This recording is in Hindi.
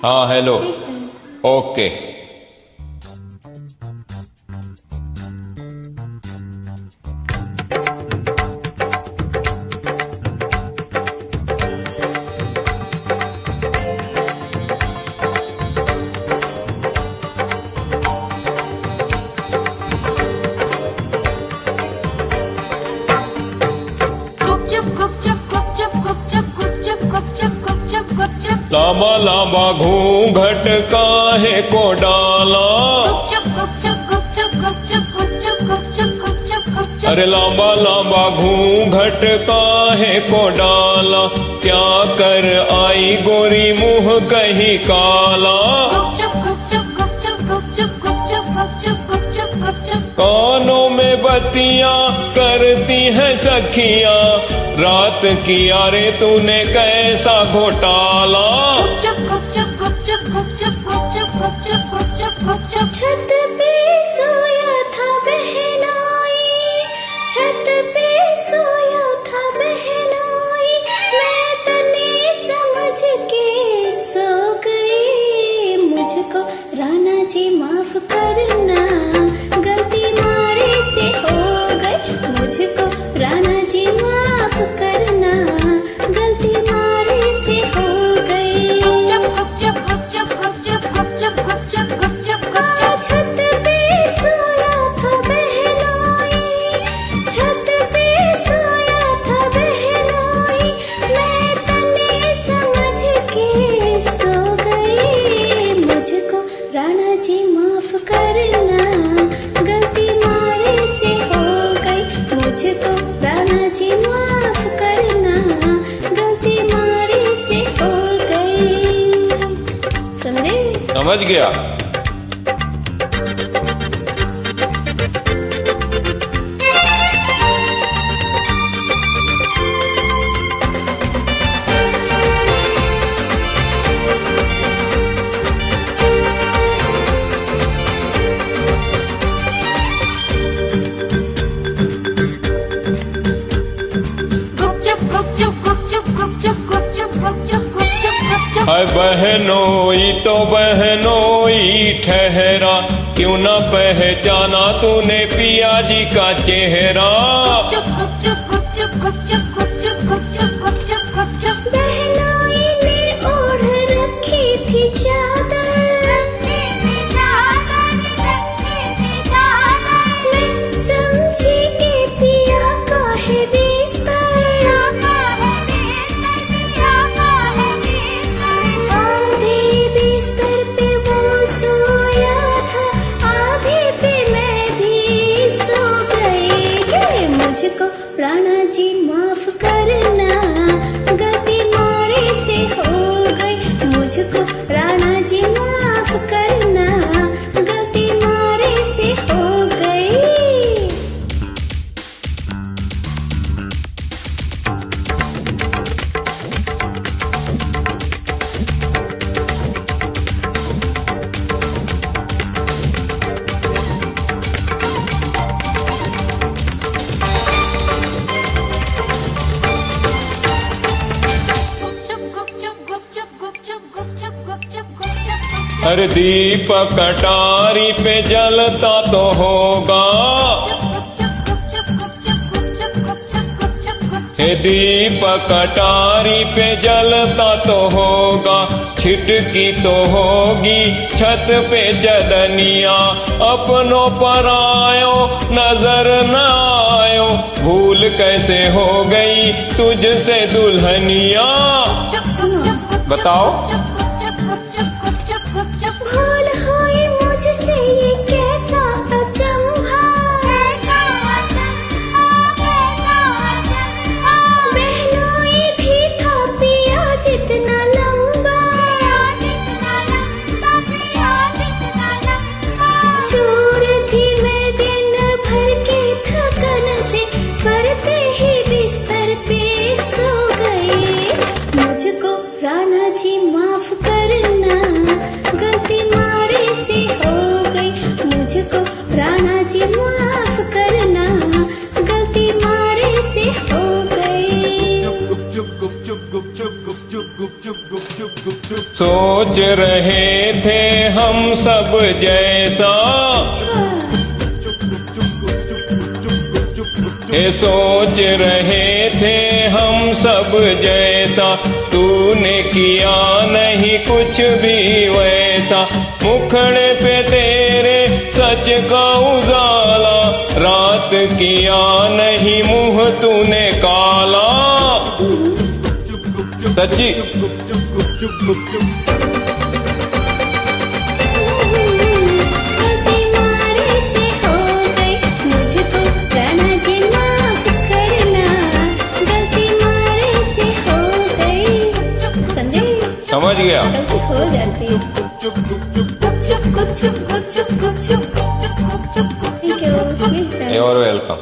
हाँ हेलो। ओके। लांबा लांबा घूंघट काहे को डाला, अरे लांबा लांबा घूंघट काहे को डाला, क्या कर आई गोरी मुंह कहीं काला। कानों में बत्तियां करती हैं सखियां, रात किया रे तूने कैसा घोटाला। छत पे सोया था बहनोई, छत पे सोया था बहनोई, मैं तने समझ के सो गई। मुझको राणा जी माफ करना, गलती मारे से हो गई। मुझको राणा जी माफ करना, गलती मारे से हो गई। छत पे सोया था बहनोई, छत पे सोया था बहनोई, मैं तने समझ के सो गई। मुझको राणा जी माफ करना, गलती मारे से हो गई। मुझको राणा जी माफ करना, गलती मारे से हो गई। समझे? समझ गया। हाय बहनोई तो बहनोई ठहरा, क्यों न पहचाना तूने पिया जी का चेहरा। बहनोई ने ओढ़ रखी थी चादर, मैं समझी के पिया का है बिस्तर। आधे बिस्तर पे वो सोया था, आधे पे मैं भी सो गई। मुझको राणा जी माफ करना, गलती मारे से हो गई। मुझको राणा जी माफ करना, गलती मारे से हो गई। अरे दीपक कटारी पे जलता तो होगा, हे दीपक कटारी पे जलता तो होगा। छिटकी तो होगी छत पे चदनिया, अपनों पर आयो नजर न आयो, भूल कैसे हो गई तुझसे दुल्हनिया। बताओ। भूल हुई मुझसे ये कैसा अचंभा, बहनोई भी था पिया जितना लंबा। चूर थी मैं दिन भर के थकन से, पड़ते ही बिस्तर पे सो गई। मुझको राणा जी माफ करना, गलती मारे से हो गई। मुझको राणा जी माफ करना, गलती मारे से हो गई। गुप चुप गुप चुप गुप चुप गुप चुप गुप चुप गुप सोच रहे थे हम सब जैसा, ये सोच रहे थे हम सब जैसा, तूने किया नहीं कुछ भी वैसा। मुखड़े पे तेरे सच का उजाला, रात किया नहीं मुंह तूने काला। सच्ची गलती मारे से हो गई, मुझको राणा जी माफ करना। गलती मारे से हो गई, समझे? समझ गया। गलती हो जाती है। गुपचुप गुपचुप गुपचुप गुपचुप। Thank you. You are welcome.